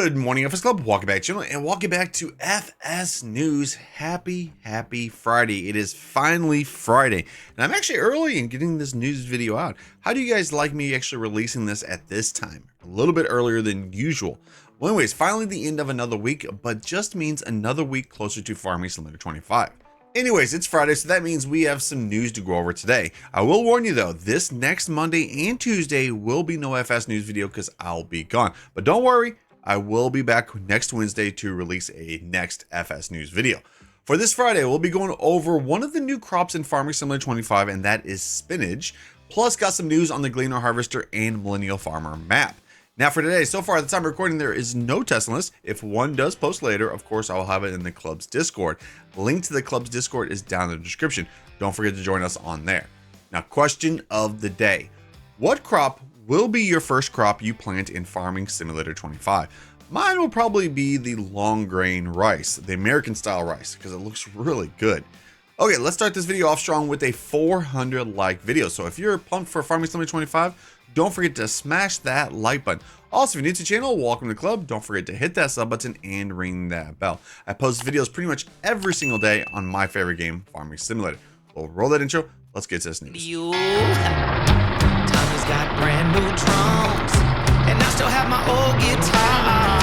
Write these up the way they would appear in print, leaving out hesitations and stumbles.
Good morning, FSClub. Welcome back to the channel and welcome back to FS News. Happy Friday. It is finally Friday and I'm actually early in getting this news video out. How do you guys like me actually releasing this at this time? A little bit earlier than usual. Well, anyways, finally the end of another week, but just means another week closer to Farming Simulator 25. Anyways, it's Friday, so that means we have some news to go over today. I will warn you though, this next Monday and Tuesday will be no FS News video because I'll be gone. But don't worry, I will be back next Wednesday to release a next FS News video. For this Friday, we'll be going over one of the new crops in Farming Simulator 25, and that is spinach. Plus, got some news on the Gleaner Harvester and Millennial Farmer map. Now for today, so far at the time of recording, there is no testing list. If one does post later, of course, I will have it in the club's Discord. Link to the club's Discord is down in the description. Don't forget to join us on there. Now, question of the day. What crop will be your first crop you plant in Farming Simulator 25? Mine will probably be the long grain rice, the American style rice, because it looks really good. Okay, let's start this video off strong with a 400 like video. So if you're pumped for Farming Simulator 25, don't forget to smash that like button. Also, if you're new to the channel, welcome to the club. Don't forget to hit that sub button and ring that bell. I post videos pretty much every single day on my favorite game, Farming Simulator. We'll roll that intro. Let's get to this news. Tommy's got brand new drums, and I still have my old guitar.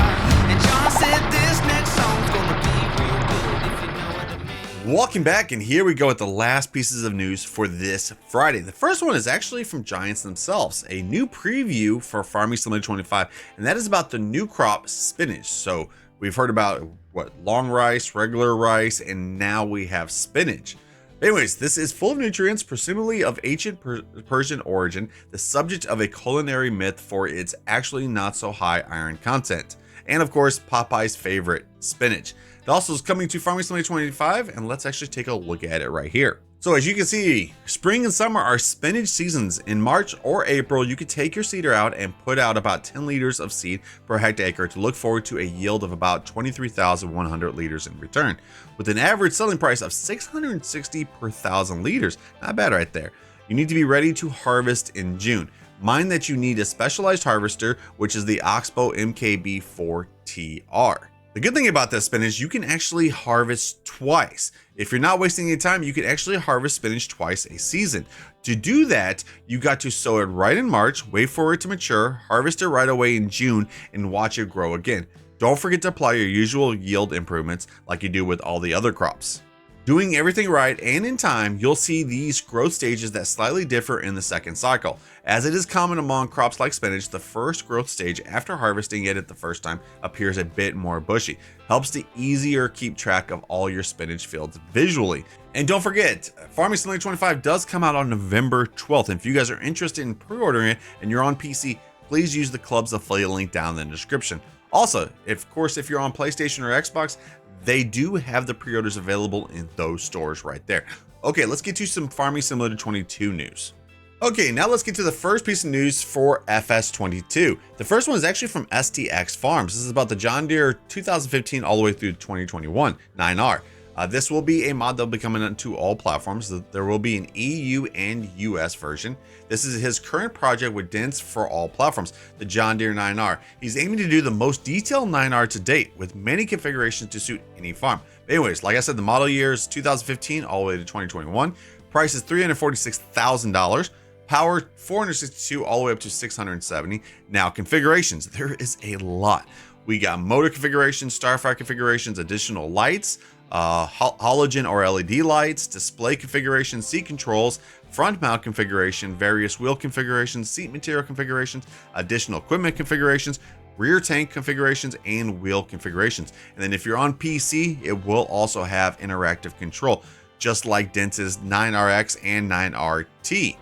And John said this next song's gonna be real good, if you know what I mean. Welcome back, and here we go with the last pieces of news for this Friday. The first one is actually from Giants themselves, a new preview for Farming Simulator 25, and that is about the new crop spinach. So we've heard about what, long rice, regular rice, and now we have spinach. Anyways, this is full of nutrients, presumably of ancient Persian origin, the subject of a culinary myth for its actually not so high iron content. And of course, Popeye's favorite, spinach. It also is coming to Farming Simulator 25, and let's actually take a look at it right here. So as you can see, spring and summer are spinach seasons. In March or April, you could take your seeder out and put out about 10 liters of seed per hectare to look forward to a yield of about 23,100 liters in return, with an average selling price of $660 per 1,000 liters. Not bad right there. You need to be ready to harvest in June. Mind that you need a specialized harvester, which is the Oxbow MKB4TR. The good thing about this spinach, you can actually harvest twice. If you're not wasting any time, you can actually harvest spinach twice a season. To do that, you got to sow it right in March, wait for it to mature, harvest it right away in June, and watch it grow again. Don't forget to apply your usual yield improvements like you do with all the other crops. Doing everything right and in time, you'll see these growth stages that slightly differ in the second cycle. As it is common among crops like spinach, the first growth stage after harvesting it at the first time appears a bit more bushy. Helps to easier keep track of all your spinach fields visually. And don't forget, Farming Simulator 25 does come out on November 12th. And if you guys are interested in pre-ordering it and you're on PC, please use the club's affiliate link down in the description. Also, of course, if you're on PlayStation or Xbox, they do have the pre-orders available in those stores right there. Okay, let's get to some Farming Simulator 22 news. Okay, now let's get to the first piece of news for FS22. The first one is actually from STX Farms. This is about the John Deere 2015 all the way through 2021 9R. This will be a mod that will be coming into all platforms. There will be an EU and US version. This is his current project with Dents for all platforms, the John Deere 9R. He's aiming to do the most detailed 9R to date with many configurations to suit any farm. But anyways, like I said, the model year is 2015 all the way to 2021. Price is $346,000. Power 462 all the way up to 670. Now configurations, there is a lot. We got motor configurations, starfire configurations, additional lights, halogen or LED lights, display configuration, seat controls, front mount configuration, various wheel configurations, seat material configurations, additional equipment configurations, rear tank configurations, and wheel configurations. And then if you're on PC, it will also have interactive control, just like Dent's 9RX and 9RT.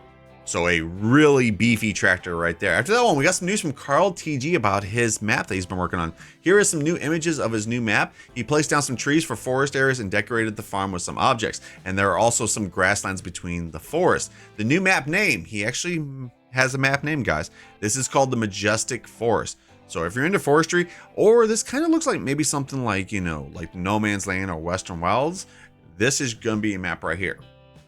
So a really beefy tractor right there. After that one, we got some news from Carl TG about his map that he's been working on. Here are some new images of his new map. He placed down some trees for forest areas and decorated the farm with some objects. And there are also some grasslands between the forest. The new map name, he actually has a map name, guys. This is called the Majestic Forest. So if you're into forestry, or this kind of looks like maybe something like, you know, like No Man's Land or Western Wilds, this is going to be a map right here.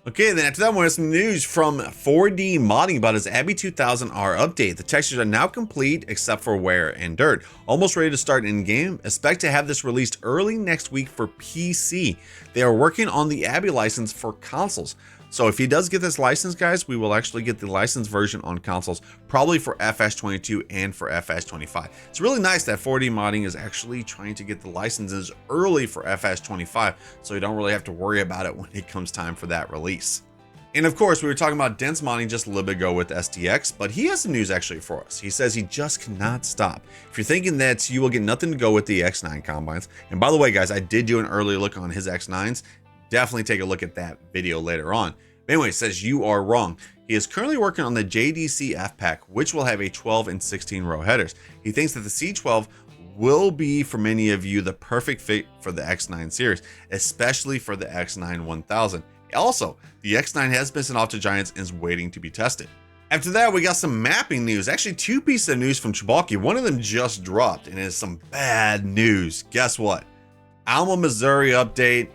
Okay, then after that, we have some news from 4D Modding about his Abby 2000R update. The textures are now complete except for wear and dirt. Almost ready to start in-game. Expect to have this released early next week for PC. They are working on the Abby license for consoles. So if he does get this license, guys, we will actually get the licensed version on consoles, probably for FS22 and for FS25. It's really nice that 4D Modding is actually trying to get the licenses early for FS25, so you don't really have to worry about it when it comes time for that release. And of course, we were talking about dense modding just a little bit ago with STX, but he has some news actually for us. He says he just cannot stop. If you're thinking that you will get nothing to go with the X9 combines, and by the way, guys, I did do an early look on his X9s. Definitely take a look at that video later on. But anyway, it says you are wrong. He is currently working on the JDC F pack, which will have a 12 and 16 row headers. He thinks that the C12 will be, for many of you, the perfect fit for the X9 series, especially for the X9 1000. Also, the X9 has been sent off to Giants and is waiting to be tested. After that, we got some mapping news. Actually, two pieces of news from Chibalki. One of them just dropped, and it is some bad news. Guess what? Alma, Missouri update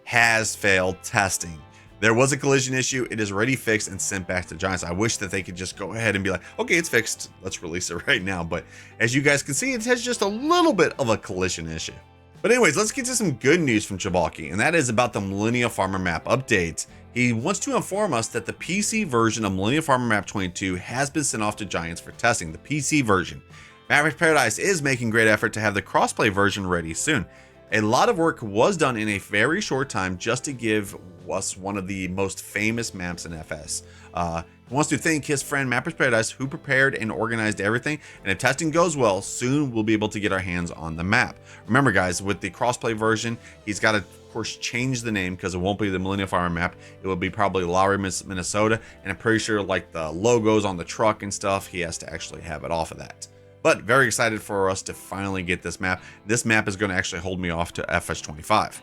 has failed testing. There was a collision issue. It is already fixed and sent back to Giants. I wish that they could just go ahead and be like, okay, it's fixed. Let's release it right now. But as you guys can see, it has just a little bit of a collision issue. But anyways, let's get to some good news from Chibalki, and that is about the Millennial Farmer map update. He wants to inform us that the PC version of Millennial Farmer map 22 has been sent off to Giants for testing, the PC version. Maverick's Paradise is making great effort to have the crossplay version ready soon. A lot of work was done in a very short time just to give us one of the most famous maps in FS. He wants to thank his friend Mapper's Paradise, who prepared and organized everything, and if testing goes well, soon we'll be able to get our hands on the map. Remember guys, with the crossplay version, he's got to of course change the name because it won't be the Millennial Farmer map. It will be probably Lowry, Minnesota, and I'm pretty sure like the logos on the truck and stuff, he has to actually have it off of that. But very excited for us to finally get this map. This map is going to actually hold me off to FS25.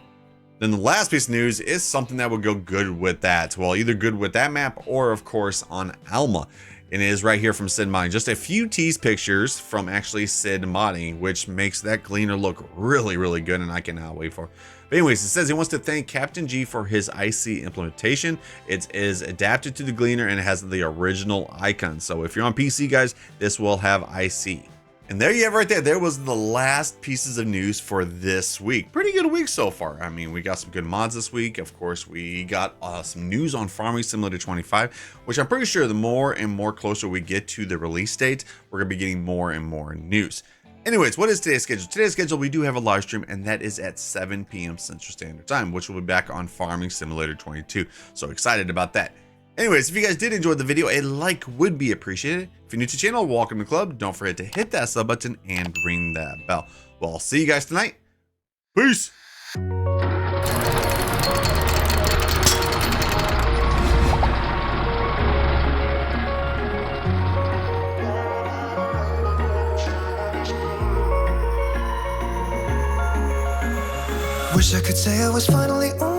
Then the last piece of news is something that would go good with that. Well, either good with that map or of course on Alma. And it is right here from Sid Modding. Just a few tease pictures from actually Sid Modding, which makes that Gleaner look really, really good, and I cannot wait for it. But anyways, it says he wants to thank Captain G for his IC implementation. It is adapted to the Gleaner and it has the original icon. So if you're on PC, guys, this will have IC. And there you have it right there. There was the last pieces of news for this week. Pretty good week so far. I mean, we got some good mods this week. Of course, we got some news on Farming Simulator 25, which I'm pretty sure the more and more closer we get to the release date, we're going to be getting more and more news. Anyways, what is today's schedule? Today's schedule, we do have a live stream, and that is at 7 p.m. Central Standard Time, which will be back on Farming Simulator 22. So excited about that. Anyways, if you guys did enjoy the video, a like would be appreciated. If you're new to the channel, welcome to the club. Don't forget to hit that sub button and ring that bell. Well, I'll see you guys tonight. Peace. Wish I could say I was finally over.